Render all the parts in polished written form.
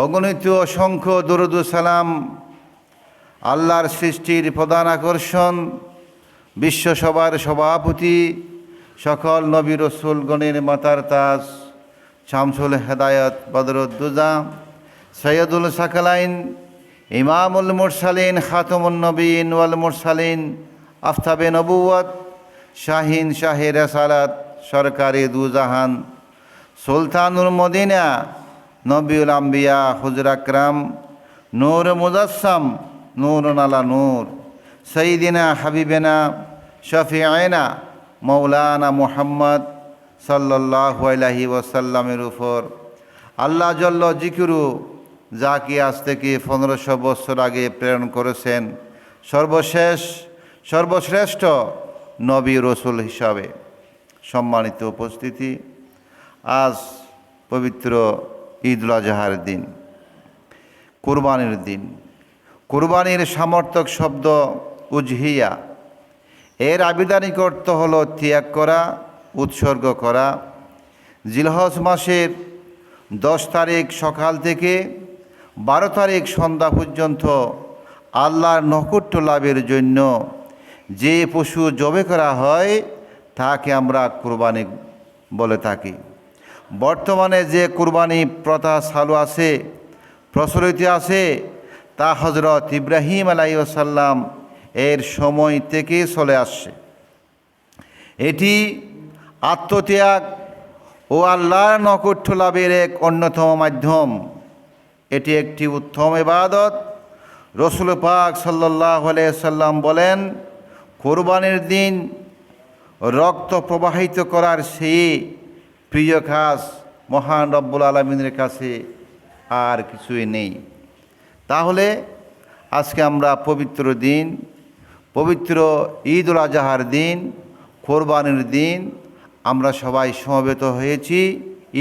অগণিত অসংখ্য দরুদ ও সালাম আল্লাহর সৃষ্টির প্রধান আকর্ষণ, বিশ্বসভার সভাপতি, সকল নবী রসুলগণের মাতার তাজ, শামসুল হেদায়ত বদরুদ্দুজা, সৈয়দুল সাকালাইন, ইমামুল মুরসালিন, খাতমুন নবীন ওয়াল মুরসালিন, আফতাবে নবুয়ত, শাহিন শাহে রেসালাত, সরকারে দুজাহান, সুলতানুল মদিনা, নবিউল আম্বিয়া, হুজুর আকরাম, নূর মুজাসসাম, নূর আলা নূর, সঈদিনা হাবিবেনা শফিআনা মৌলানা মুহাম্মদ সাল্লাল্লাহু আলাইহি ওয়াসাল্লামের উপর আল্লাহ জল্ল জিকিরু, যাকে আজ থেকে 1500 বছর আগে প্রেরণ করেছেন সর্বশ্রেষ্ঠ নবী রসুল হিসাবে। সম্মানিত উপস্থিতি, আজ পবিত্র ঈদুল আজহার দিন, কুরবানির দিন। কুরবানির সামর্থক শব্দ উজহিয়া, এর আবিধানিক অর্থ হল ত্যাগ করা, উৎসর্গ করা। জিলহজ মাসের 10 তারিখ সকাল থেকে 12 তারিখ সন্ধ্যা পর্যন্ত আল্লাহর নৈকট্য লাভের জন্য যে পশু জবে করা হয় তাকে আমরা কুরবানি বলে থাকি। বর্তমানে যে কুরবানি প্রথা চালু আছে, প্রচলিত আছে, তা হজরত ইব্রাহিম আলাইহিস সালাম এর সময় থেকে চলে আসছে। এটি আত্মত্যাগ ও আল্লাহর নৈকট্য লাভের এক অন্যতম মাধ্যম। এটি একটি উত্তম ইবাদত। রসুল পাক সাল্লাল্লাহু আলাইহি সাল্লাম বলেন, কুরবানির দিন রক্ত প্রবাহিত করার সেই প্রিয় কাজ মহান রব্বুল আলামিনের কাছে আর কিছুই নেই। তাহলে আজকে আমরা পবিত্র দিন, পবিত্র ঈদুল আজহার দিন, কোরবানির দিন, আমরা সবাই সমবেত হয়েছি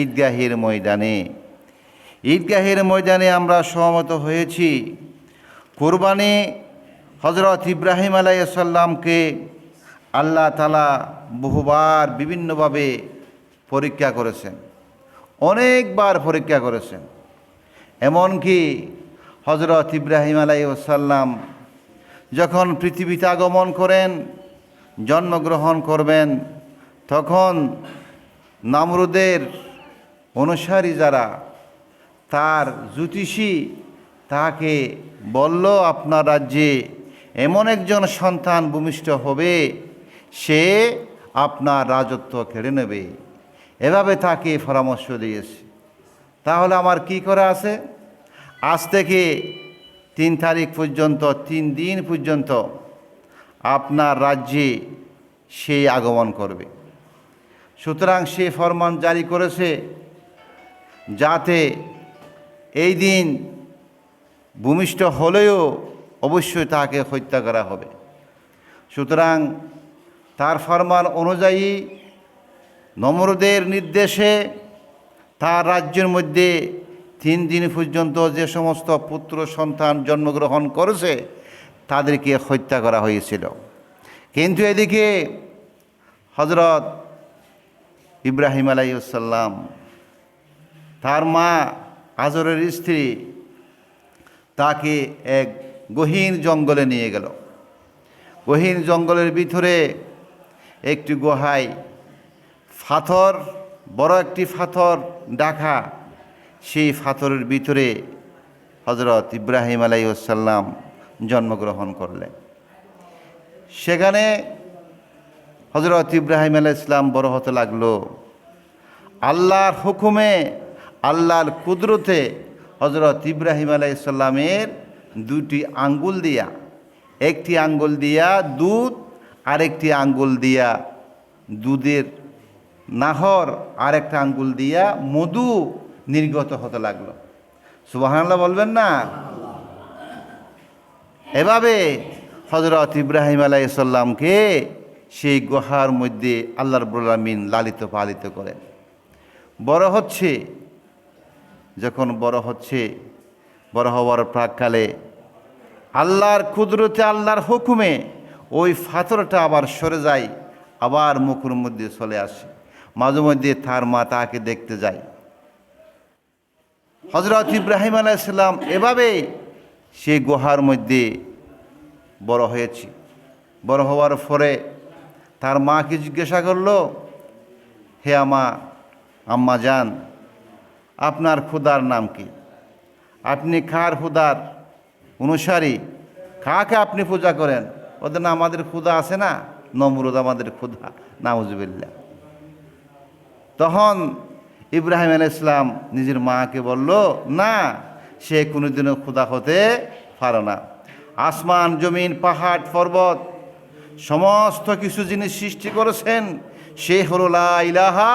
ঈদগাহের ময়দানে। ঈদগাহের ময়দানে আমরা সমবেত হয়েছি। কোরবানি হজরত ইব্রাহিম আলাইহিস সালামকে আল্লাহ তাআলা বহুবার বিভিন্নভাবে পরীক্ষা করেছেন, অনেকবার পরীক্ষা করেছেন। এমনকি হজরত ইব্রাহিম আলাইহিস সালাম যখন পৃথিবীতে আগমন করেন, জন্মগ্রহণ করবেন, তখন নামরুদের অনুসারী যারা, তার জ্যোতিষী তাকে বলল, আপনার রাজ্যে এমন একজন সন্তান ভূমিষ্ঠ হবে, সে আপনার রাজত্ব কেড়ে নেবে। এভাবে তাকে পরামর্শ দিয়েছে। তাহলে আমার কি করা আছে? আজ থেকে 3 তারিখ পর্যন্ত, 3 দিন পর্যন্ত আপনার রাজ্যে সে আগমন করবে। সুতরাং সে ফরমান জারি করেছে যাতে এই দিন ভূমিষ্ঠ হলেও অবশ্যই তাকে হত্যা করা হবে। সুতরাং তার ফরমান অনুযায়ী নমরুদের নির্দেশে তার রাজ্যের মধ্যে 3 দিন পর্যন্ত যে সমস্ত পুত্র সন্তান জন্মগ্রহণ করেছে তাদেরকে হত্যা করা হয়েছিল। কিন্তু এদিকে হজরত ইব্রাহিম আলাইহিস সালাম, তার মা হাজরের স্ত্রী, তাকে এক গহীন জঙ্গলে নিয়ে গেল। গহীন জঙ্গলের ভিতরে একটি গুহায় পাথর, বড় একটি পাথর ঢাকা, সেই পাথরের ভিতরে হজরত ইব্রাহিম আলাইহিস সালাম জন্মগ্রহণ করলেন। সেখানে হজরত ইব্রাহিম আলাইহিস সালাম বড় হতে লাগলো। আল্লাহর হুকুমে, আল্লাহর কুদরতে হজরত ইব্রাহিম আলাইহিস সালামের 2টি আঙ্গুল দিয়া, একটি আঙ্গুল দিয়া দুধ, আরেকটি আঙ্গুল দিয়া দুধের নাহর, আরেকটা আঙ্গুল দিয়া মধু নির্গত হতে লাগলো। সুবহানাল্লাহ বলবেন না? এভাবে হজরত ইব্রাহিম আলাইহিস সালামকে সেই গুহার মধ্যে আল্লাহ রাব্বুল আলামিন লালিত পালিত করেন। বড় হচ্ছে, যখন বড় হচ্ছে, বড় হওয়ার প্রাককালে আল্লাহর কুদরতে, আল্লাহর হুকুমে ওই পাথরটা আবার সরে যায়, আবার মুখের মধ্যে চলে আসে। মাঝে মধ্যে তার মা তাকে দেখতে যায়। হযরত ইব্রাহিম আলাইহিস সালাম এভাবে সেই গুহার মধ্যে বড় হয়েছে। বড় হওয়ার পরে তার মাকে জিজ্ঞাসা করলো, হে আম্মা জান, আপনার খোদার নাম কি? আপনি কার খোদার অনুসারী? কাকে আপনি পূজা করেন? ওদের না আমাদের খোদা আছে না, নমরুদ আমাদের খোদা, নাউজুবিল্লাহ। তখন ইব্রাহিম আলাইহিস সালাম নিজের মাকে বলল, না, সে কোনোদিনও খোদা হতে পারে না। আসমান জমিন পাহাড় পর্বত সমস্ত কিছু জিনিস সৃষ্টি করেছেন সে হলো লা ইলাহা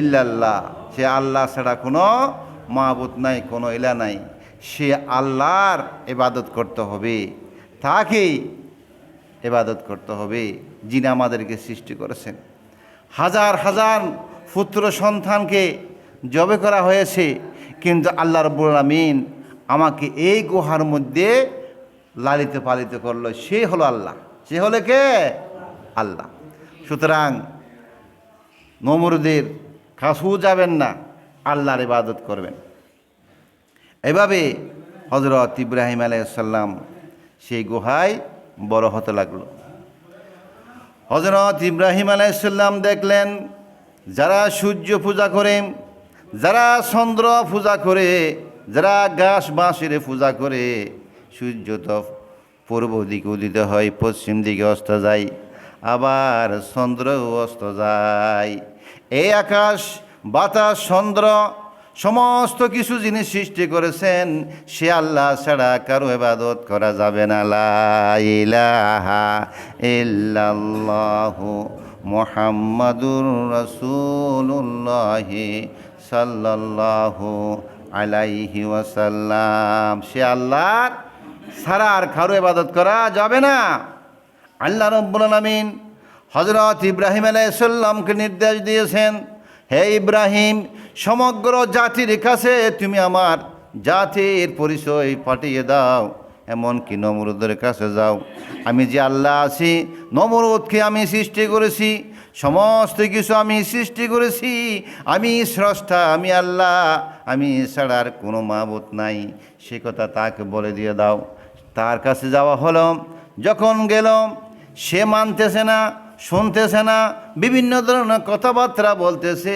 ইল্লাল্লাহ। সে আল্লাহ ছাড়া কোনো মাবুদ নাই, কোনো ইলা নাই। সে আল্লাহর ইবাদত করতে হবে, তাকেই ইবাদত করতে হবে, যিনি আমাদেরকে সৃষ্টি করেছেন। হাজার হাজার পুত্র সন্তানকে জবে করা হয়েছে, কিন্তু আল্লাহ রাব্বুল আলামিন আমাকে এই গুহার মধ্যে লালিত পালিত করলো, সে হলো আল্লাহ। সে হলে কে? আল্লাহ। সুতরাং নমরুদের কাছেও যাবেন না, আল্লাহর ইবাদত করবেন। এভাবে হযরত ইব্রাহিম আলাইহিস সালাম সেই গুহায় বড় হতে লাগলো। হযরত ইব্রাহিম আলাইহিস সালাম দেখলেন, যারা সূর্য পূজা করে, যারা চন্দ্র পূজা করে, যারা গাছ বাঁশের পূজা করে, সূর্য তো পূর্ব দিকে উদিত হয়, পশ্চিম দিকে অস্ত যায়, আবার চন্দ্রও অস্ত যায়। এই আকাশ বাতাস চন্দ্র সমস্ত কিছু জিনিস সৃষ্টি করেছেন সে আল্লাহ ছাড়া কারো ইবাদত করা যাবে না। লা ইলাহা ইল্লাল্লাহু মুহাম্মাদুর রাসূলুল্লাহ সাল্লাল্লাহু আলাইহি ওয়াসাল্লাম। সে আল্লাহর ছাড়া আর কারো ইবাদত করা যাবে না। আল্লাহ রাব্বুল আলামিন হযরত ইব্রাহিম আলাইহিস সালামকে নির্দেশ দিয়েছেন, হে ইব্রাহিম, সমগ্র জাতির কাছে তুমি আমার জাতির পরিচয় পাঠিয়ে দাও, এমনকি নমরুদের কাছে যাও। আমি যে আল্লাহ আছি, নমরুদকে আমি সৃষ্টি করেছি, সমস্ত কিছু আমি সৃষ্টি করেছি, আমি স্রষ্টা, আমি আল্লাহ, আমি ছাড়া আর কোনো মাবুদ নাই, সে কথা তাকে বলে দিয়ে দাও। তার কাছে যাওয়া হলো, যখন গেল সে মানতেছে না, শুনতেছে না, বিভিন্ন ধরনের কথাবার্তা বলতেছে।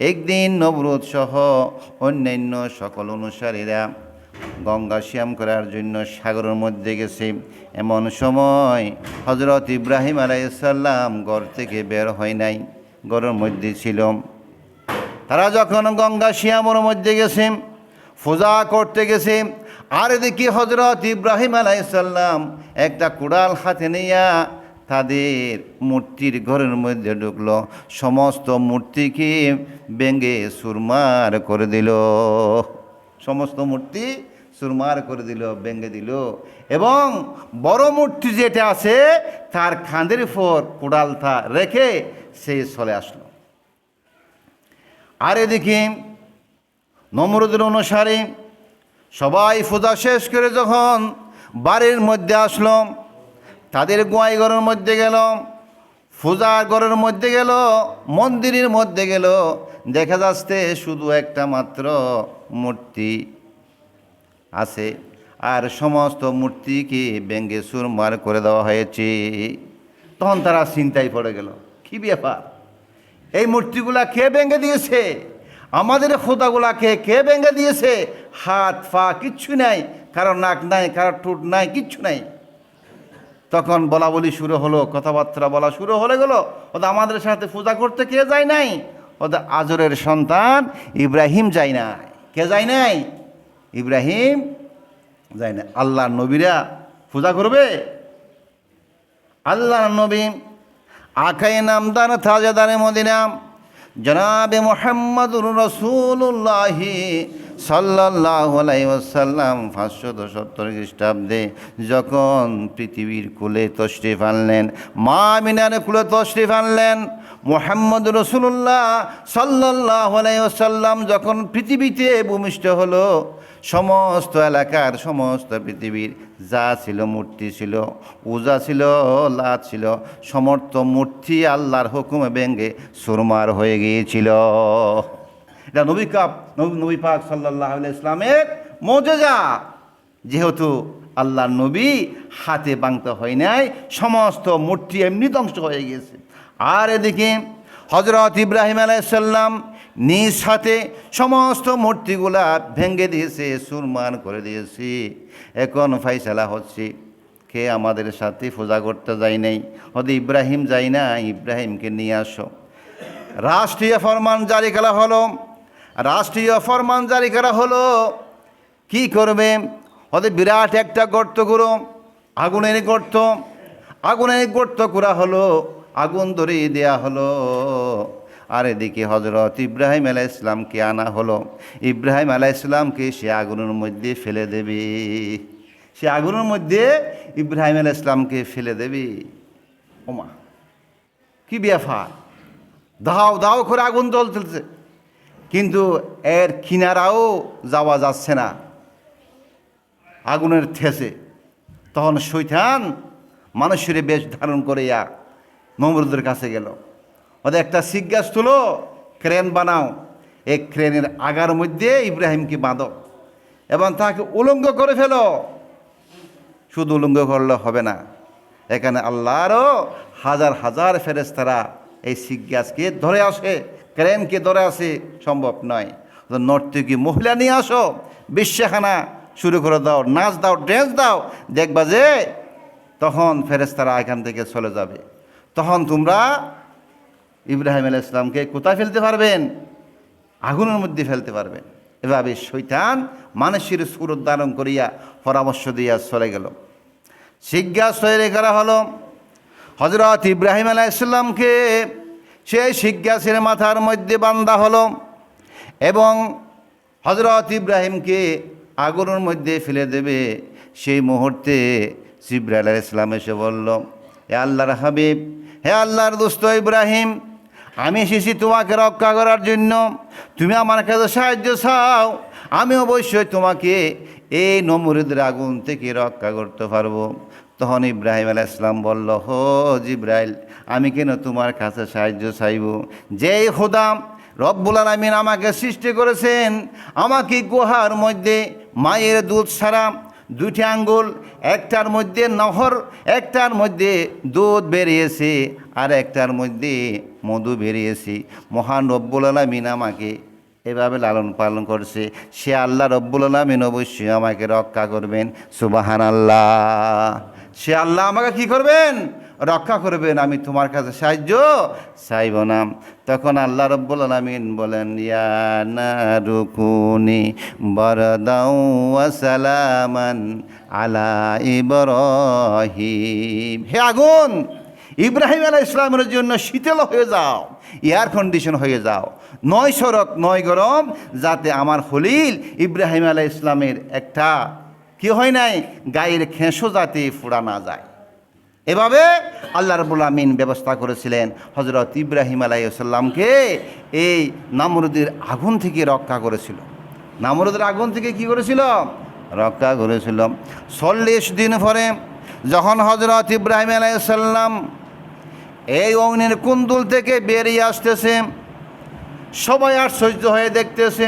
একদিন নমরুদ সহ অন্যান্য সকল অনুসারীরা গঙ্গা শ্যাম করার জন্য সাগরের মধ্যে গেছে। এমন সময় হযরত ইব্রাহিম আলাইহিস সালাম ঘর থেকে বের হয় নাই, ঘরের মধ্যে ছিল। তারা যখন গঙ্গা শ্যামের মধ্যে গেছে, পূজা করতে গেছে, আর এদিকে হযরত ইব্রাহিম আলাইহিস সালাম একটা কুড়াল হাতে নিয়া তাদের মূর্তির ঘরের মধ্যে ঢুকলো, সমস্ত মূর্তিকে ভেঙে চুরমার করে দিল। সমস্ত মূর্তি চুরমার করে দিল, ভেঙে দিল, এবং বড় মূর্তি যেটা আছে তার কাঁধের উপর কুড়ালটা রেখে সে চলে আসলো। আর এদিকে নমরুদের অনুসারী সবাই পূজা শেষ করে যখন বাড়ির মধ্যে আসলো, তাদের গোয়াই ঘরের মধ্যে গেল, পূজার ঘরের মধ্যে গেল, মন্দিরের মধ্যে গেল, দেখা যাচ্ছে শুধু একটা মাত্র মূর্তি আছে, আর সমস্ত মূর্তিকে ভেঙে চুরমার করে দেওয়া হয়েছে। তখন তারা চিন্তায় পড়ে গেল, কি ব্যাপার, এই মূর্তিগুলা কে ভেঙে দিয়েছে? আমাদের খোদাগুলাকে কে ভেঙে দিয়েছে? হাত পা কিচ্ছু নাই, কারো নাক নাই, কারো ঠোঁট নাই, কিচ্ছু নাই। তখন বলা বলি শুরু হলো, কথাবার্তা বলা শুরু হলে গেল, ওদের আমাদের সাথে পূজা করতে কে যায় নাই? ওদের আজরের সন্তান ইব্রাহিম যায় নাই। কে যায় নাই? ইব্রাহিম যায় না। আল্লাহর নবীরা পূজা করবে? আল্লাহর নবী আকায়ে নামদার তাজেদারে মদিনা জনাবে মুহাম্মদুর রাসূলুল্লাহ সাল্লাল্লাহু আলাইহি ওয়াসাল্লাম 570 খ্রিস্টাব্দে যখন পৃথিবীর কুলে তশরিফ আনলেন, মা আমিনার কুলে তশরিফ আনলেন, মুহাম্মদুর রাসূলুল্লাহ সাল্লাল্লাহু আলাইহি ওয়াসাল্লাম যখন পৃথিবীতে ভূমিষ্ঠ হলো, সমস্ত এলাকার সমস্ত পৃথিবীর যা ছিল, মূর্তি ছিল, পূজা ছিল, লাত ছিল, সমস্ত মূর্তি আল্লাহর হুকুমে ভেঙে চুরমার হয়ে গিয়েছিল। এটা নবী পাক সাল্লাল্লাহু আলাইহি ইসলামের মুজিজা। যেহেতু আল্লাহর নবী হাতে ভাঙতে হয় নাই, সমস্ত মূর্তি এমনি ধ্বংস হয়ে গেছে। আর এদিকে হযরত ইব্রাহিম আলাইহিস সালাম নিজ হাতে সমস্ত মূর্তিগুলা ভেঙে দিয়েছে, চুরমার করে দিয়েছে। এখন ফাইসালা হচ্ছে, কে আমাদের সাথে পূজা করতে যায় নাই, হয়তো ইব্রাহিম যায় না, ইব্রাহিমকে নিয়ে আসো। রাষ্ট্রীয় ফরমান জারি করা হলো। কি করবে? হয়তো বিরাট একটা গর্ত করো, আগুনের গর্ত করা হলো, আগুন ধরিয়ে দেয়া হলো। আর এদিকে হযরত ইব্রাহিম আলাইহিস সালামকে আনা হলো। ইব্রাহিম আলাইহিস সালামকে সে আগুনের মধ্যে ফেলে দেবে, ইব্রাহিম আলাইহিস সালামকে ফেলে দেবে। ওমা, কি ব্যাপার! দাও দাও করে আগুন জ্বলতেছে, কিন্তু এর কিনারাও যাওয়া যাচ্ছে না আগুনের ঠেসে। তখন শয়তান মানুষের বেশ ধারণ করিয়া নমরুদের কাছে গেল। ওদের একটা সিজ্ঞাস তুলো, ক্রেন বানাও, এই ক্রেনের আগার মধ্যে ইব্রাহিমকে বাঁধো এবং তাকে উলঙ্গ করে ফেলো। শুধু উলঙ্গ করলে হবে না, এখানে আল্লাহরও হাজার হাজার ফেরেশতারা এই সিজ্ঞাসকে ধরে আসে, ক্রেনকে ধরে আসে, সম্ভব নয়। নর্তকী মহিলা নিয়ে আসো, বিশ্বেখানা শুরু করে দাও, নাচ দাও, ড্যান্স দাও, দেখবা যে তখন ফেরেশতারা এখান থেকে চলে যাবে। তখন তোমরা ইব্রাহিম আলাইহিস সালামকে কোথায় ফেলতে পারবেন? আগুনের মধ্যে ফেলতে পারবেন। এভাবে শয়তান মানুষের সুরত ধারণ করিয়া পরামর্শ দিয়া চলে গেল। জিজ্ঞাস তৈরি করা হলো হযরত ইব্রাহিম আলাইহিস সালামকে, সেই জিজ্ঞাসের মাথার মধ্যে বান্ধা হলো এবং হযরত ইব্রাহিমকে আগুনের মধ্যে ফেলে দেবে। সেই মুহূর্তে জিবরাইল আলাইহিস সালাম এসে বলল, হে আল্লাহর হাবিব, হে আল্লাহর দোস্ত ইব্রাহিম, আমি এসেছি তোমাকে রক্ষা করার জন্য। তুমি আমার কাছে সাহায্য চাও, আমি অবশ্যই তোমাকে এই নমরুদের আগুন থেকে রক্ষা করতে পারবো। তখন ইব্রাহিম আলাইহিস সালাম বলল, হো জিবরাইল, আমি কেন তোমার কাছে সাহায্য চাইব? যেই খোদা রব্বুল আলামিন আমাকে সৃষ্টি করেছেন, আমাকে গুহার মধ্যে মায়ের দুধ ছাড়া দুটি আঙ্গুল, একটার মধ্যে নহর, একটার মধ্যে দুধ বেরিয়েছে, আর একটার মধ্যে মধু বেরিয়েছে, মহান রব্বুল আলামিন আমাকে এভাবে লালন পালন করছে। সে আল্লাহ রব্বুল আলামিন অবশ্যই আমাকে রক্ষা করবেন। সুবহানাল্লাহ। সে আল্লাহ আমাকে কি করবেন? রক্ষা করবেন। আমি তোমার কাছে সাহায্য চাইব না। তখন আল্লাহ রব্বুল আলামিন বলেন, ইয়া নারু কুনি বারদাও ওয়া সালামান আলা ইব্রাহিম। হে আগুন, ইব্রাহিম আলাইহিস সালামের জন্য শীতল হয়ে যাও, এয়ার কন্ডিশন হয়ে যাও, নয় শরৎ নয় গরম, যাতে আমার খলিল ইব্রাহিম আলাইহিস সালামের একটা কি হয় নাই, গায়ের খেঁসো যাতে ফুরা না যায়। এভাবে আল্লাহ রাব্বুল আমিন ব্যবস্থা করেছিলেন হযরত ইব্রাহিম আলাইহিস সালামকে এই নামরুদের আগুন থেকে রক্ষা করেছিল। নামরুদের আগুন থেকে কি করেছিল? রক্ষা করেছিল। 40 দিন পরে যখন হযরত ইব্রাহিম আলাইহিস সালাম এই অগ্নির কুণ্ডল থেকে বেরিয়ে আসতেছে, সবাই আশ্চর্য হয়ে দেখতেছে,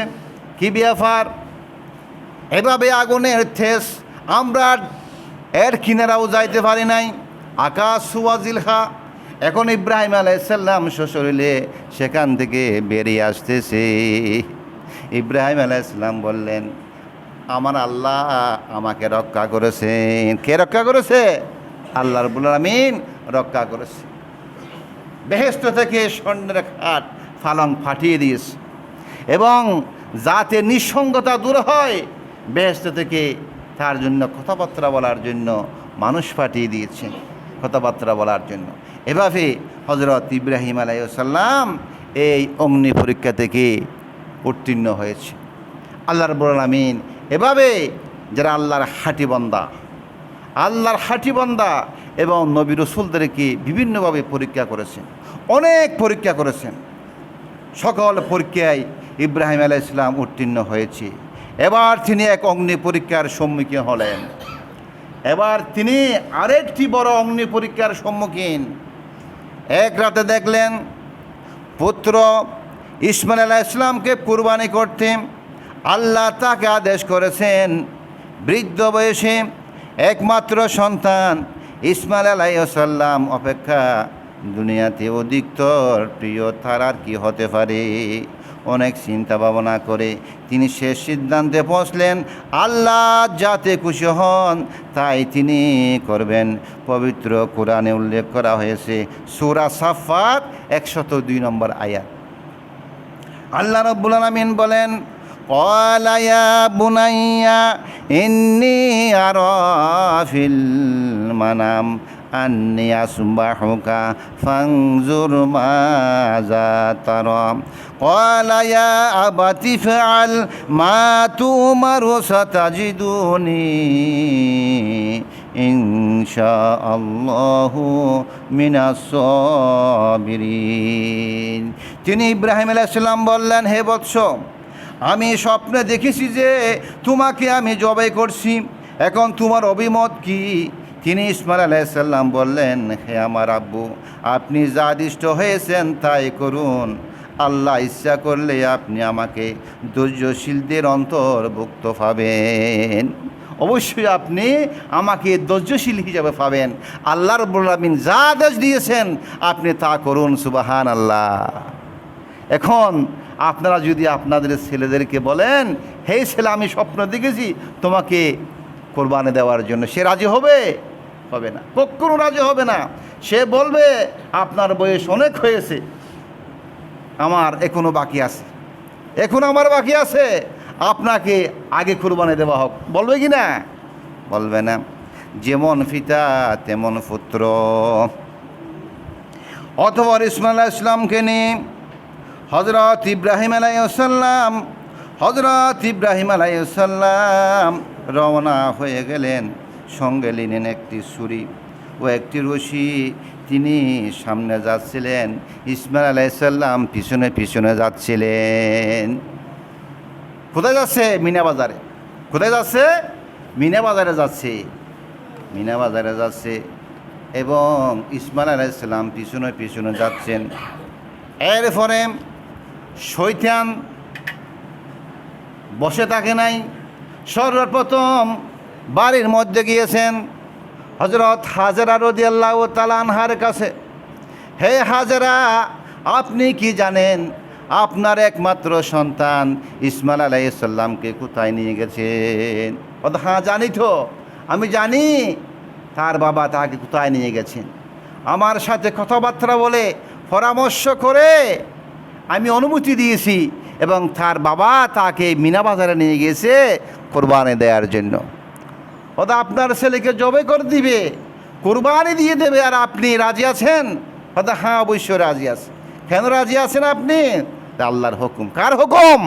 কি ব্যাপার? এভাবে আগুনের ঠেস, আমরা এর কিনারাও যাইতে পারি নাই, আকাশ সুয়াজিলহা। এখন ইব্রাহিম আলাইহিস সালাম সশরীরে সেখান থেকে বেরিয়ে আসতেছে। ইব্রাহিম আলাইহিস সালাম বললেন, আমার আল্লাহ আমাকে রক্ষা করেছেন। কে রক্ষা করেছে? আল্লাহ রাব্বুল আমিন রক্ষা করেছে। বেহেশত থেকে স্বর্ণের খাট পালং ফাটিয়ে দিয়েছে এবং যাতে নিঃসঙ্গতা দূর হয়, বেহেশত থেকে তার জন্য কথাবার্তা বলার জন্য মানুষ পাঠিয়ে দিয়েছেন, কথাবার্তা বলার জন্য। এভাবে হযরত ইব্রাহিম আলাইহিস সালাম এই অগ্নি পরীক্ষা থেকে উত্তীর্ণ হয়েছে। আল্লাহ রাব্বুল আমিন এভাবে যারা আল্লাহর হাঁটি বান্দা এবং নবী রাসূলদেরকে বিভিন্নভাবে পরীক্ষা করেছেন, অনেক পরীক্ষা করেছেন। সকল পরীক্ষায় ইব্রাহিম আলাইহিস সালাম উত্তীর্ণ হয়েছে। এবার তিনি এক অগ্নি পরীক্ষার সম্মুখীন হলেন। এবার তিনি আরেকটি বড় অগ্নি পরীক্ষার সম্মুখীন। এক রাতে দেখলেন পুত্র ইসমাইল আলাইহিস সালামকে কুরবানি করতে আল্লাহ তাকে আদেশ করেছেন। বৃদ্ধ বয়সে একমাত্র সন্তান ইসমাইল আলাইহিস সালাম অপেক্ষা দুনিয়াতে অধিকতর প্রিয় তার আর কি হতে পারে। অনেক চিন্তা ভাবনা করে তিনি শেষ সিদ্ধান্তে পৌঁছলেন, আল্লাহ যাতে খুশি হন তাই তিনি করবেন। পবিত্র কোরআনে উল্লেখ করা হয়েছে সূরা সাফফাত 102 নম্বর আয়াত। আল্লাহ রাব্বুল আলামিন বলেন, ক্বালা ইয়া বুনাইয়া ইন্নী আরা ফিল মানাম আন্নী আসবাহুকা ফানজুর মাযা তারা। ক্বালা ইয়া আবাতি ফাআল মা তু'মারু সাতাজিদুনি ইনশাআল্লাহু মিনাস সাবিরিন। তিনি ইব্রাহিম আলাইহিস সালাম বললেন, হে বৎস, আমি স্বপ্নে দেখেছি যে তোমাকে আমি জবাই করছি, এখন তোমার অভিমত কি? তিনি ইসমাইল আলাইহিস সালাম বললেন, হে আমার আব্বু, আপনি যা আদিষ্ট হয়েছেন তাই করুন। আল্লাহ ইচ্ছা করলে আপনি আমাকে ধৈর্যশীলদের অন্তর্ভুক্ত পাবেন। অবশ্যই আপনি আমাকে ধৈর্যশীল হিসাবে পাবেন। আল্লাহ রাব্বুল আলামিন যা আদেশ দিয়েছেন আপনি তা করুন। সুবহানাল্লাহ। এখন আপনারা যদি আপনাদের ছেলেদেরকে বলেন, হে ছেলে, আমি স্বপ্ন দেখেছি তোমাকে কোরবানি দেওয়ার জন্য, সে রাজি হবে? হবে না, কখনো রাজি হবে না। সে বলবে আপনার বয়স অনেক হয়েছে, আমার এখনো বাকি আছে, এখনো আমার বাকি আছে, আপনাকে আগে কোরবানি দেওয়া হোক। বলবে কি না? বলবে না। যেমন পিতা তেমন পুত্র। অতঃপর ইসমাইল আলাইহিস সালামকে নিয়ে হযরত ইব্রাহিম আলাইহিস সালাম রওনা হয়ে গেলেন। সঙ্গে নিলেন একটি ছুরি ও একটি রশি। তিনি সামনে যাচ্ছিলেন, ইসমাইল আলাইহিস সালাম পিছনে পিছনে যাচ্ছিলেন। কোথায় যাচ্ছে? মিনা বাজারে। কোথায় যাচ্ছে? মিনা বাজারে যাচ্ছে। মিনা বাজারে যাচ্ছে এবং ইসমাইল আলাইহিস সালাম পিছনে পিছনে যাচ্ছেন। এরপরে শয়তান বসে থাকে নাই। সর্বপ্রথম বাড়ির মধ্যে গিয়েছেন হযরত হাজেরা রাদিয়াল্লাহু তাআলা আনহার কাছে। হে হাজেরা, আপনি কি জানেন আপনার একমাত্র সন্তান ইসমাইল আলাইহিস সালামকে কোথায় নিয়ে গেছেন? হ্যাঁ জানি তো, আমি জানি তার বাবা তাকে কোথায় নিয়ে গেছেন। আমার সাথে কথাবার্তা বলে পরামর্শ করে আমি অনুমতি দিয়েছি এবং তার বাবা তাকে মিনা বাজারে নিয়ে গেছে কোরবানি দেওয়ার জন্য। ওটা আপনার ছেলেকে জবাই করে দিবে, কোরবানি দিয়ে দেবে, আর আপনি রাজি আছেন? ওটা হ্যাঁ অবশ্যই রাজি আছে। কেন রাজি আছেন আপনি? আল্লাহর হুকুম। কার হুকুম?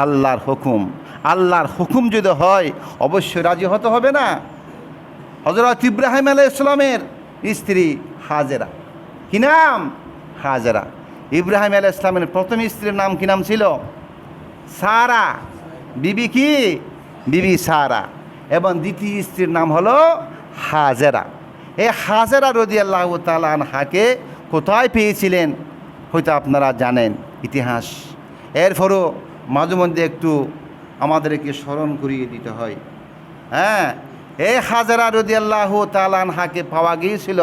আল্লাহর হুকুম। আল্লাহর হুকুম যদি হয় অবশ্যই রাজি হতে হবে না? হযরত ইব্রাহিম আলাইহিস সালামের স্ত্রী হাজেরা, কি নাম? হাজেরা। ইব্রাহিম আলাইহিস সালামের প্রথম স্ত্রীর নাম কি নাম ছিল? সারা। বিবি কি? বিবি সারা। এবং দ্বিতীয় স্ত্রীর নাম হলো হাজেরা। এই হাজেরা রাদিয়াল্লাহু তাআলা আনহাকে কোথায় পেয়েছিলেন হয়তো আপনারা জানেন ইতিহাস। এরপরও মাঝে মধ্যে একটু আমাদেরকে স্মরণ করিয়ে দিতে হয়। হ্যাঁ, এই হাজেরা রাদিয়াল্লাহু তাআলা আনহাকে পাওয়া গিয়েছিল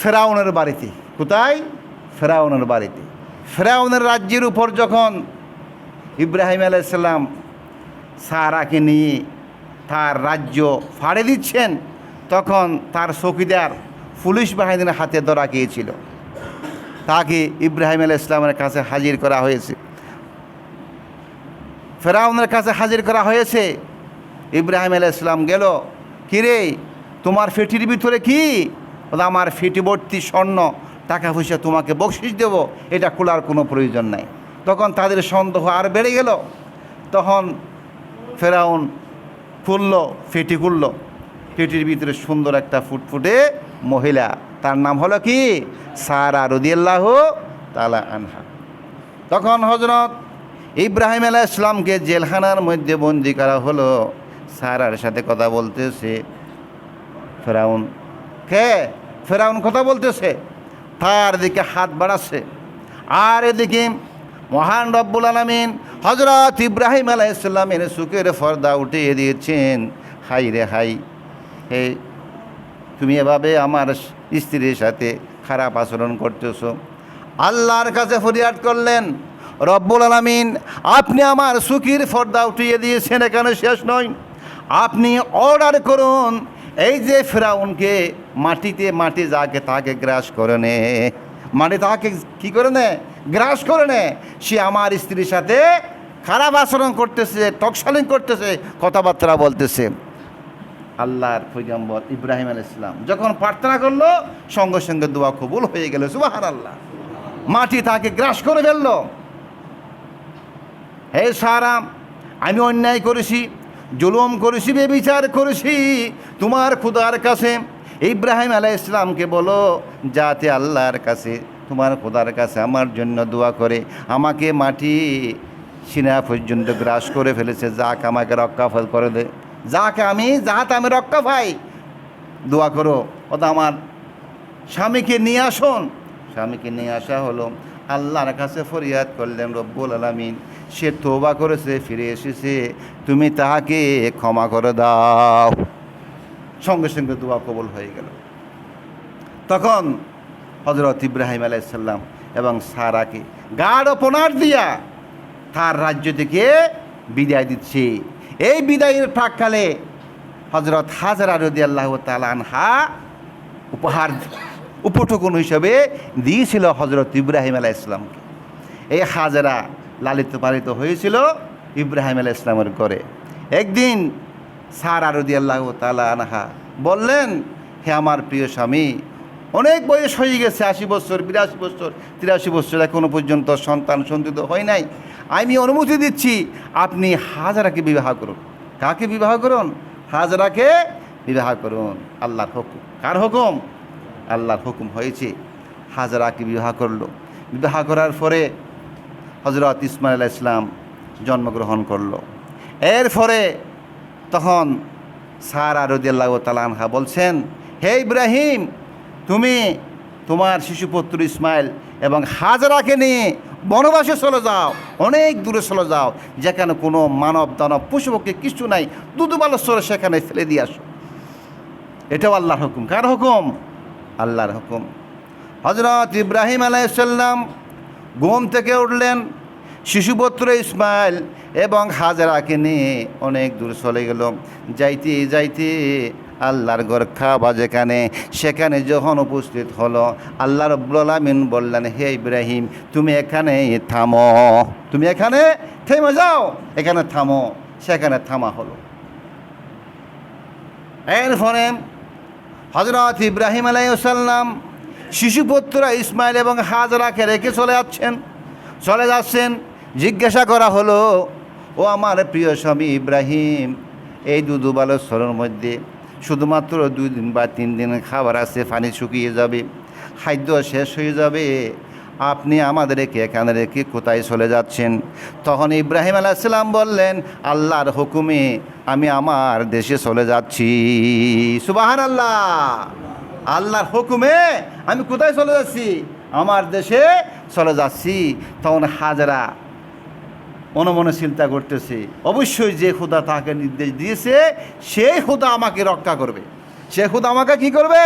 ফেরাউনের বাড়িতে। কোথায়? ফেরাউনের বাড়িতে। ফেরাউনের রাজ্যের উপর যখন ইব্রাহিম আলাইহিস সালাম সারাকে নিয়ে তার রাজ্য ফাড়ে দিচ্ছেন, তখন তার চৌকিদার পুলিশ বাহিনীর হাতে ধরা গিয়েছিল। তাকে ইব্রাহিম আলাইহিস সালামের কাছে হাজির করা হয়েছে, ফেরাউনের কাছে হাজির করা হয়েছে। ইব্রাহিম আলাইহিস সালাম গেল, কিরে তোমার ফেটির ভিতরে কি? আমার ফেটি ভর্তি স্বর্ণ, টাকা পয়সা তোমাকে বকশিশ দেব, এটা খোলার কোনো প্রয়োজন নাই। তখন তাদের সন্দেহ আর বেড়ে গেল। তখন ফেরাউন ফেটি খুলল, ফেটির ভিতরে সুন্দর একটা ফুটফুটে মহিলা, তার নাম হলো কি? সারা রাদিয়াল্লাহু তাআলা আনহা। তখন হযরত ইব্রাহিম আলাইহিস সালামকে জেলখানার মধ্যে বন্দি করা হলো। সারার সাথে কথা বলতেছে ফেরাউন। ফেরাউন কথা বলতেছে, তার দিকে হাত বাড়াচ্ছে। আর এদিকে মহান রব্বুল আলামিন হযরত ইব্রাহিম আলাইহিস সালামের চোখের পর্দা উঠিয়ে দিয়েছেন। হাই রে হাই, হে তুমি এভাবে আমার স্ত্রীর সাথে খারাপ আচরণ করতেছো। আল্লাহর কাছে ফরিয়াদ করলেন, রব্বুল আলামিন আপনি আমার চোখের পর্দা উঠিয়ে দিয়েছেন, এখানে শেষ নয়, আপনি অর্ডার করুন এই যে ফেরাউনকে মাটি যাকে তাকে গ্রাস করে নে, মাটি তাকে কী করে নে, গ্রাস করে নে। সে আমার স্ত্রীর সাথে খারাপ আচরণ করতেছে, টকশালিং করতেছে, কথাবার্তা বলতেছে। আল্লাহর পয়গম্বর ইব্রাহিম আলাইহিস সালাম যখন প্রার্থনা করলো, সঙ্গে সঙ্গে দোয়া কবুল হয়ে গেল। সুবহানাল্লাহ। মাটি তাকে গ্রাস করে ফেলল। হে সারা, আমি অন্যায় করেছি, জুলুম করেছি, বেবিচার করেছি, তোমার খোদার কাছে ইব্রাহিম আলাইহিস সালামকে বলো যাতে আল্লাহর কাছে, তোমার খোদার কাছে আমার জন্য দোয়া করে আমাকে মাটি সিনা পর্যন্ত গ্রাস করে ফেলেছে, যাক আমাকে রক্ষা করে দে, যাতে আমি রক্ষা পাই, দোয়া করো। ওটা আমার স্বামীকে নিয়ে আসুন। স্বামীকে নিয়ে আসা হলো, আল্লাহর কাছে ফরিয়াদ করলেন, রব্বুল আলামিন সে তওবা করেছে, ফিরে এসেছে, তুমি তাহাকে ক্ষমা করে দাও। সঙ্গে সঙ্গে দোয়া কবুল হয়ে গেল। তখন হযরত ইব্রাহিম আলাইহিস সালাম এবং সারাকে গাঢ় অপনার দিয়া তার রাজ্য থেকে বিদায় দিচ্ছে। এই বিদায়ের প্রাককালে হযরত হাজরা রাদিয়াল্লাহু তাআলা আনহা উপটকন হিসেবে দিয়েছিল হযরত ইব্রাহিম আলাইহিস সালামকে। এই হাজরা লালিত পালিত হয়েছিল ইব্রাহিম আলাইহিস সালামের ঘরে। একদিন সারা রাদিয়াল্লাহু তাআলা আনহা বললেন, হে আমার প্রিয় স্বামী, অনেক বয়স হয়ে গেছে, 80 বছর, 82 বছর, 83 বছর, এখনো পর্যন্ত সন্তান সন্ততি হয় নাই, আমি অনুমতি দিচ্ছি আপনি হাজরাকে বিবাহ করুন। কাকে বিবাহ করুন? হাজরাকে বিবাহ করুন। আল্লাহর হুকুম। কার হুকুম? আল্লাহর হুকুম হয়েছে। হাজরাকে বিবাহ করলো। বিবাহ করার পরে হযরত ইসমাঈল আলাইহিস সালাম জন্মগ্রহণ করলো। এরপরে তখন সারা রাদিয়াল্লাহু তাআলা আনহা বলছেন, হে ইব্রাহিম, তুমি তোমার শিশুপুত্র ইসমাইল এবং হাজরাকে নিয়ে বনবাসে চলে যাও, অনেক দূরে চলে যাও, যেখানে কোনো মানব দানব পশুপক্ষী কিছু নাই, দুধবালস্বরে সেখানে ফেলে দিয়ে আসো। এটাও আল্লাহর হুকুম। কার হুকুম? আল্লাহর হুকুম। হযরত ইব্রাহিম আলাইহিস সালাম ঘুম থেকে উঠলেন, শিশুপুত্র ইসমাইল এবং হাজরাকে নিয়ে অনেক দূর চলে গেল। যাইতে যাইতে আল্লাহর ঘর কাবা যেখানে, সেখানে যখন উপস্থিত হলো, আল্লাহ রাব্বুল আলামিন বললেন, হে ইব্রাহিম, তুমি এখানে থামো, তুমি এখানে থেমে যাও, এখানে থামো। সেখানে থামা হলো। এরপরে হযরত ইব্রাহিম আলাইহিস সালাম শিশুপুত্র ইসমাইল এবং হাজরাকে রেখে চলে যাচ্ছেন। জিজ্ঞাসা করা হলো, ও আমার প্রিয় স্বামী ইব্রাহিম, এই দুধবালস্বরের মধ্যে শুধুমাত্র 2 দিন বা 3 দিন খাবার আছে, পানি শুকিয়ে যাবে, খাদ্য শেষ হয়ে যাবে, আপনি আমাদেরকে এখানে রেখে কোথায় চলে যাচ্ছেন? তখন ইব্রাহিম আলাইহিস সালাম বললেন, আল্লাহর হুকুমে আমি আমার দেশে চলে যাচ্ছি। সুবহানাল্লাহ। আল্লাহর হুকুমে আমি কোথায় চলে যাচ্ছি? আমার দেশে চলে যাচ্ছি। তখন হাজরা মনে মনে চিন্তা করতেছে, অবশ্যই যে খোদা তাকে নির্দেশ দিয়েছে সেই খোদা আমাকে রক্ষা করবে, সে খোদা আমাকে কি করবে?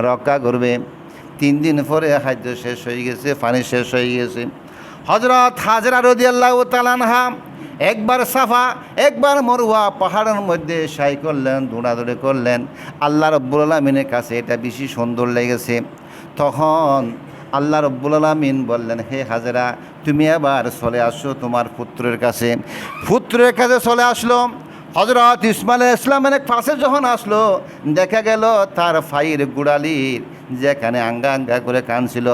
রক্ষা করবে। 3 দিন পরে খাদ্য শেষ হয়ে গেছে, পানি শেষ হয়ে গেছে। হযরত হাজরা রাদিয়াল্লাহু তাআলা আনহা একবার সাফা একবার মরওয়া পাহাড়ের মধ্যে সাই করলেন, দৌড়াদৌড়ি করলেন। আল্লাহ রাব্বুল আলামিনের কাছে এটা বেশি সুন্দর লেগেছে। তখন আল্লাহ রাব্বুল আলামিন বললেন, হে হাজরা, তুমি এবার চলে আসো তোমার পুত্রের কাছে। পুত্রের কাছে চলে আসলো। হযরত ইসমাঈল আলাইহিস সালামের পাশে যখন আসলো, দেখা গেল তার ফাইয়ের গোড়ালির যেখানে আঙ্গা আঙ্গা করে কানছিল,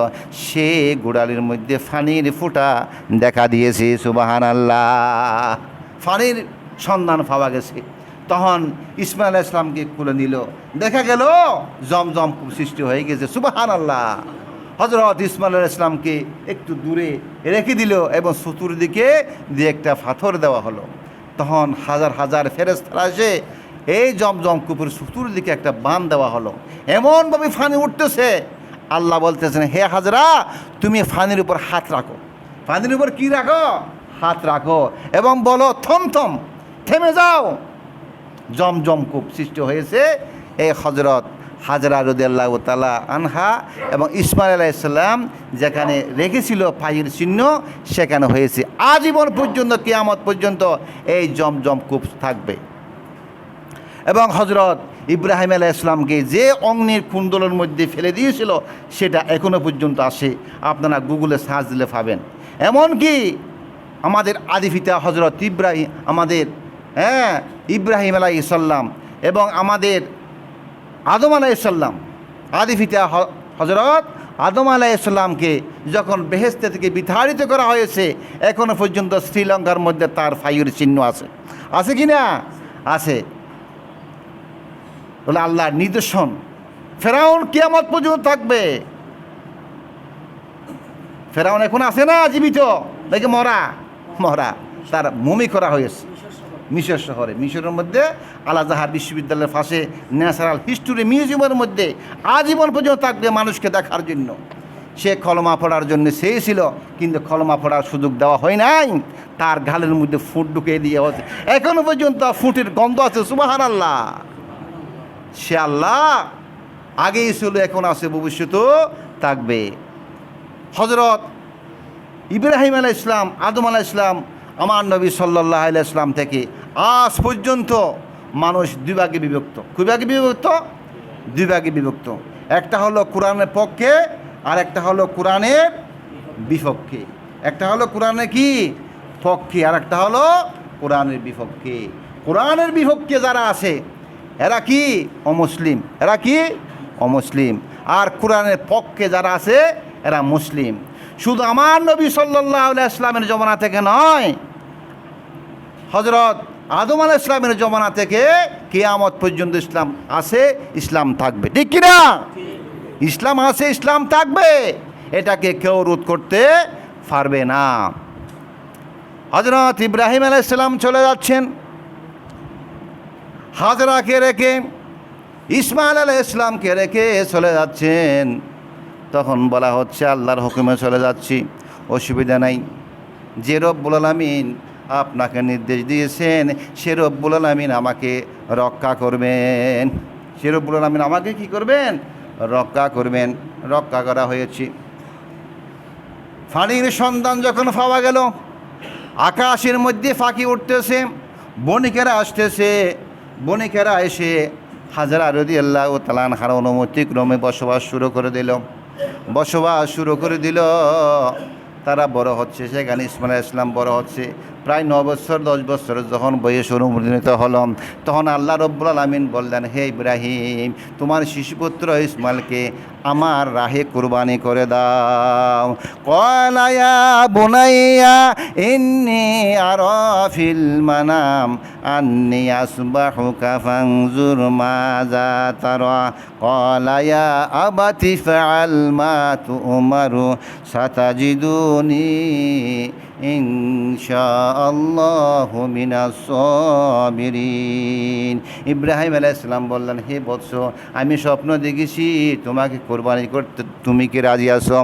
সে গোড়ালির মধ্যে পানির ফোঁটা দেখা দিয়েছে। সুবহানাল্লাহ। পানির সন্ধান পাওয়া গেছে। তখন ইসমাঈল আলাইহিস সালামকে খুলে নিল, দেখা গেল জমজম সৃষ্টি হয়ে গেছে। সুবহানাল্লাহ। হযরত ইসমাঈল আলাইহিস সালামকে একটু দূরে রেখে দিল এবং চতুর্দিকে দিয়ে একটা পাথর দেওয়া হলো। তখন হাজার হাজার ফেরেশতারা এসে এই জমজম কূপের চতুর্দিকে একটা বাঁধ দেওয়া হলো। এমনভাবে পানি উঠতেছে, আল্লাহ বলতেছেন, হে হাজরা, তুমি ফানির উপর হাত রাখো। ফানির উপর কি রাখো? হাত রাখো এবং বলো থমথম, থেমে যাও। জমজম কূপ সৃষ্টি হয়েছে এই হজরত হাজরা রাদিয়াল্লাহু তাআলা আনহা এবং ইসমাইল আলাইহিস সালাম যেখানে রেখেছিল পায়ের চিহ্ন, সেখানে হয়েছে। আজীবন পর্যন্ত, কিয়ামত পর্যন্ত এই জমজম কূপ থাকবে। এবং হজরত ইব্রাহিম আলাইহিস সালামকে যে অগ্নির কুণ্ডলের মধ্যে ফেলে দিয়েছিল, সেটা এখনও পর্যন্ত আসে। আপনারা গুগলে সার্চ দিলে পাবেন। এমনকি আমাদের আদি পিতা হজরত ইব্রাহিম, আমাদের ইব্রাহিম আলাইহিস সালাম এবং আমাদের আদম আলাইহিস সালাম, আদি পিতা হজরত আদম আলাইহিস সালামকে যখন বেহেশত থেকে বিতাড়িত করা হয়েছে, এখনও পর্যন্ত শ্রীলঙ্কার মধ্যে তার ফাইয়ের চিহ্ন আছে। আছে কি না? আছে। বলে আল্লাহর নিদর্শন। ফেরাউন কিয়ামত পর্যন্ত থাকবে। ফেরাউন এখন আছে না জীবিত? দেখে মরা, তার মমি করা হয়েছে মিশর শহরে। মিশরের মধ্যে আল আজহার বিশ্ববিদ্যালয়ের পাশে ন্যাচারাল হিস্টোরি মিউজিয়ামের মধ্যে আজীবন পর্যন্ত থাকবে মানুষকে দেখার জন্য। সে কলমা পড়ার জন্য চেয়েছিল, কিন্তু কলমা পড়ার সুযোগ দেওয়া হয় নাই। তার গালের মধ্যে ফুট ঢুকিয়ে দিয়ে হচ্ছে, এখনো পর্যন্ত ফুটের গন্ধ আছে। সুবহানাল্লাহ। সে আল্লাহ আগেই ছিল, এখন আছে, ভবিষ্যতেও থাকবে। হজরত ইব্রাহিম আলাইহিস সালাম, আদম আলাইহিস সালাম, আমার নবী সাল্লাল্লাহু আলাইহি সাল্লাম থেকে আজ পর্যন্ত মানুষ দুই ভাগে বিভক্ত। কয় ভাগে বিভক্ত? দুই ভাগে বিভক্ত। একটা হলো কোরআনের পক্ষে, আর একটা হলো কোরআনের বিপক্ষে। একটা হলো কোরআনের কি পক্ষে, আর একটা হলো কোরআনের বিপক্ষে। কোরআনের বিপক্ষে যারা আছে এরা কি? অমুসলিম। এরা কি? অমুসলিম। আর কোরআনের পক্ষে যারা আছে এরা মুসলিম। শুধু আমার নবী সাল্লাল্লাহু আলাইহি সাল্লামের জমানা থেকে নয়, হজরত আদম আলাইহিস সালামের জমানা থেকে কিয়ামত পর্যন্ত ইসলাম আছে, ইসলাম থাকবে। ঠিক কিনা? ইসলাম আছে, ইসলাম থাকবে। এটাকে কেউ রোধ করতে পারবে না। হজরত ইব্রাহিম আলাইহিস সালাম চলে যাচ্ছেন হাজরাকে রেখে, ইসমাইল আলাইহিস সালামকে রেখে চলে যাচ্ছেন। তখন বলা হচ্ছে, আল্লাহর হুকুমে চলে যাচ্ছি, অসুবিধা নাই। যে রব্বুল আলামিন আপনাকে নির্দেশ দিয়েছেন, সে রব্বুল আলামিন আমাকে রক্ষা করবেন। সে রব্বুল আলামিন আমাকে কি করবেন? রক্ষা করবেন। রক্ষা করা হয়েছে। ফানির সন্ধান যখন পাওয়া গেল, আকাশের মধ্যে পাখি উঠতেছে, বণিকেরা আসতেছে। বণিকেরা এসে হাজরা রাদিয়াল্লাহু তাআলা আনহার অনুমতিক্রমে বসবাস শুরু করে দিল। তারা বড় হচ্ছে, সেখানে ইসমাইল আলাইহিস সালাম বড় হচ্ছে। প্রায় 9 বছর 10 বছর যখন বয়স অনুমোদিত হল, তখন আল্লাহ রব্বুল আলামিন বললেন, হে ইব্রাহিম, তোমার শিশুপুত্র ইসমাইলকে আমার রাহে কুরবানি করে দাও। ক্বালা ইয়া বুনাইয়া ইন্নী আরা ফিল মানাম আন্নী আসবাহুকা ফানজুর মাযা তারা। ক্বালা ইয়া আবাতি ফাআল মা তু'মারু সাতাজিদুনি ইনশাআল্লাহু মিনাস সাবিরিন। ইব্রাহিম আলাইহিস সালাম বললেন, হে বৎস, আমি স্বপ্ন দেখেছি তোমাকে কোরবানি করতে, তুমি কি রাজি আছো?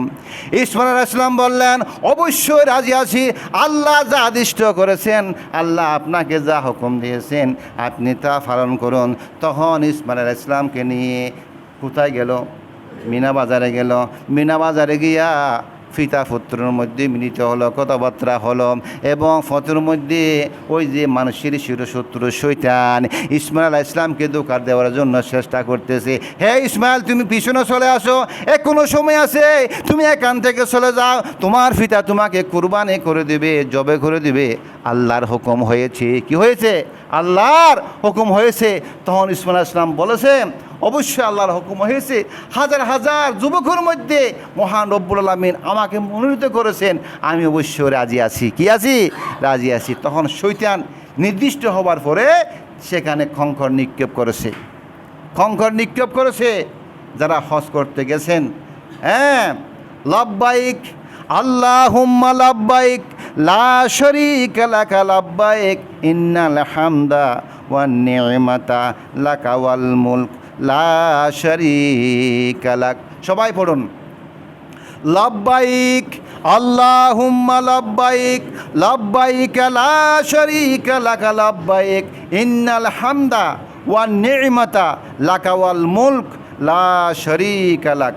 ইসমাইল আলাইহিস সালাম বললেন, অবশ্যই রাজি আছি। আল্লাহ যা আদিষ্ট করেছেন, আল্লাহ আপনাকে যা হুকুম দিয়েছেন, আপনি তা পালন করুন। তখন ইসমাইল আলাইহিস সালামকে নিয়ে কোথায় গেল? মিনা বাজারে গেল। মিনা বাজারে গিয়া পিতা পুত্রের মধ্যে মিলিত হলো, কথাবার্তা হলো, এবং ফতের মধ্যে ওই যে মানুষের শিরশত্রু শয়তান ইসমাইল আলাইহিস সালামকে ধোঁকা দেওয়ার জন্য চেষ্টা করতেছে। হে ইসমাইল, তুমি পিছনে চলে আসো, এখনো সময় আছে, তুমি এখান থেকে চলে যাও, তোমার পিতা তোমাকে কুরবানি করে দেবে, জবে করে দেবে। আল্লাহর হুকুম হয়েছে। কি হয়েছে? আল্লাহর হুকুম হয়েছে। তখন ইসমাইল আলাইহিস সালাম বলেছে, অবশ্যই আল্লাহর হুকুম হয়েছে। হাজার হাজার যুবকের মধ্যে মহান রব্বুল আলামিন আমাকে মনোনীত করেছেন, আমি অবশ্যই রাজি আছি। কি আছি? রাজি আছি। তখন শয়তান নির্দিষ্ট হবার পরে সেখানে খঙ্কর নিক্ষেপ করেছে। যারা হজ করতে গেছেন, লাব্বাইক আল্লাহুম্মা লাব্বাইক লা শারীকা লাকা লাব্বাইক ইন্নাল হামদা ওয়ান নি'মাতা লাকা ওয়াল মুলক লা শারীকা লাক। সবাই পড়ুন। লব্বাইক আল্লাহুম্মা লব্বাইক লব্বাইক লা শারীকা লাকা লব্বাইক ইন্নাল হামদা ওয়ান নি'মাতা লাকা ওয়াল মুলক লা শারীকা লাক।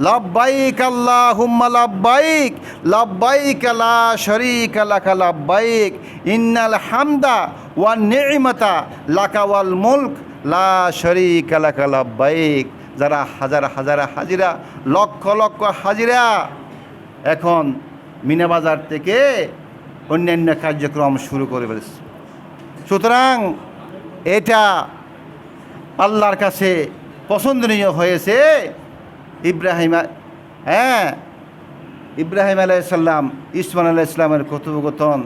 লব্বাইক আল্লাহুম্মা লব্বাইক লব্বাইক লা শারীকা লাকা লব্বাইক ইন্নাল হামদা ওয়ান নি'মাতা লাকা ওয়াল মুলক লা শারীকা লাকা লব্বাইক। যারা হাজার হাজার হাজিরা, লক্ষ লক্ষ হাজিরা এখন মিনা বাজার থেকে অন্যান্য কার্যক্রম শুরু করে ফেলেছে। সুতরাং এটা আল্লাহর কাছে পছন্দনীয় হয়েছে। ইব্রাহিম আলাইহিসসালাম, ইসমাইল আলাইহিসসালামের কথোপকথন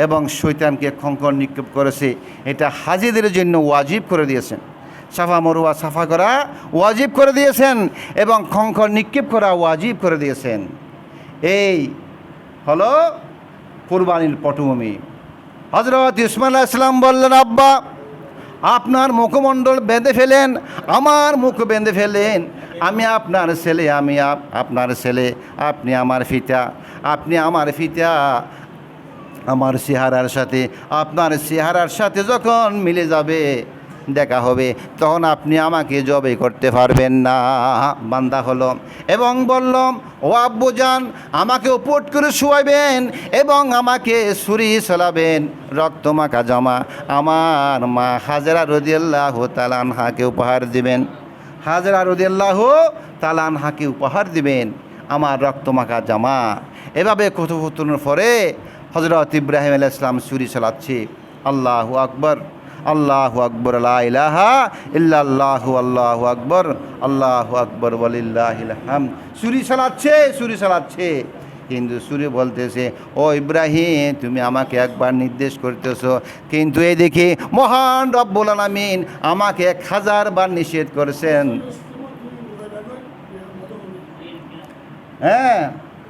এবং শয়তানকে খঙ্কর নিক্ষেপ করেছে, এটা হাজিদের জন্য ওয়াজিব করে দিয়েছেন। সাফা মরুয়া সাফা করা ওয়াজিব করে দিয়েছেন এবং খঙ্কর নিক্ষেপ করা ওয়াজিব করে দিয়েছেন। এই হলো কুরবানির পটভূমি। হযরত ইসমাইল আলাইহিস সালাম বললেন, আব্বা আপনার মুখমণ্ডল বেঁধে ফেলেন, আমার মুখ বেঁধে ফেলেন। আমি আপনার ছেলে, আমি আপনার ছেলে, আপনি আমার পিতা, আপনি আমার পিতা। আমার চেহারার সাথে আপনার চেহারার সাথে যখন মিলে যাবে, দেখা হবে, তখন আপনি আমাকে জবাই করতে পারবেন না। বান্দা হলো এবং বললাম, ও আব্বুজান, আমাকে উপট করে শুয়াইবেন এবং আমাকে ছুরি চালাবেন, রক্তমাখা জামা আমার মা হাজরা রাদিয়াল্লাহু তাআলা আনহাকে উপহার দিবেন। হাজরা রাদিয়াল্লাহু তাআলা আনহাকে উপহার দিবেন আমার রক্তমাখা জামা। এভাবে কথোপকথনের পরে হযরত ইব্রাহিম আলাইহিস সালাম ছুরি চালাচ্ছে। আল্লাহু আকবার, আল্লাহু আকবার, লা ইলাহা ইল্লাল্লাহু, আল্লাহু আকবার, আল্লাহু আকবার ওয়ালিল্লাহিল হামদ। ছুরি চালাচ্ছে, কিন্তু ছুরি বলতেছে, ও ইব্রাহিম, তুমি আমাকে একবার নির্দেশ করতেছো, কিন্তু এই দেখি মহান রব্বুল আলামিন আমাকে 1000 বার নিষেধ করেছেন। হ্যাঁ,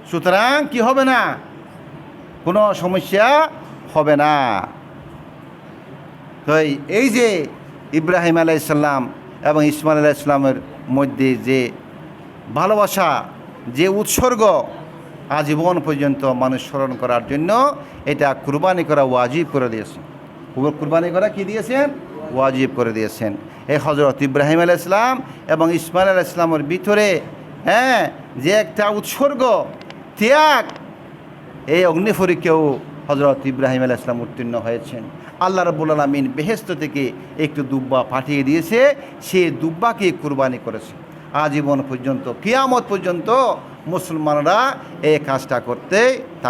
সুতরাং কি হবে না, কোনো সমস্যা হবে না। তো এই যে ইব্রাহিম আলাইহিস সালাম এবং ইসমাইল আলাইহিস সালামের মধ্যে যে ভালোবাসা, যে উৎসর্গ, আজীবন পর্যন্ত মানুষ স্মরণ করার জন্য এটা কুরবানি করা ওয়াজিব করে দিয়েছেন। কুরবানি করা কি দিয়েছেন? ওয়াজিব করে দিয়েছেন। এই হযরত ইব্রাহিম আলাইহিস সালাম এবং ইসমাইল আলাইহিস সালামের ভিতরে যে একটা উৎসর্গ, ত্যাগ, এই অগ্নিপরীক্ষাও হযরত ইব্রাহিম আলাইহিস সালাম উত্তীর্ণ হয়েছেন। আল্লাহ রাব্বুল আলামিন বেহেশত থেকে একটু দুব্বা পাঠিয়ে দিয়েছে, সে দুব্বাকে কুরবানি করেছে। আজীবন পর্যন্ত, কিয়ামত পর্যন্ত মুসলমানরা এই কাজটা করতে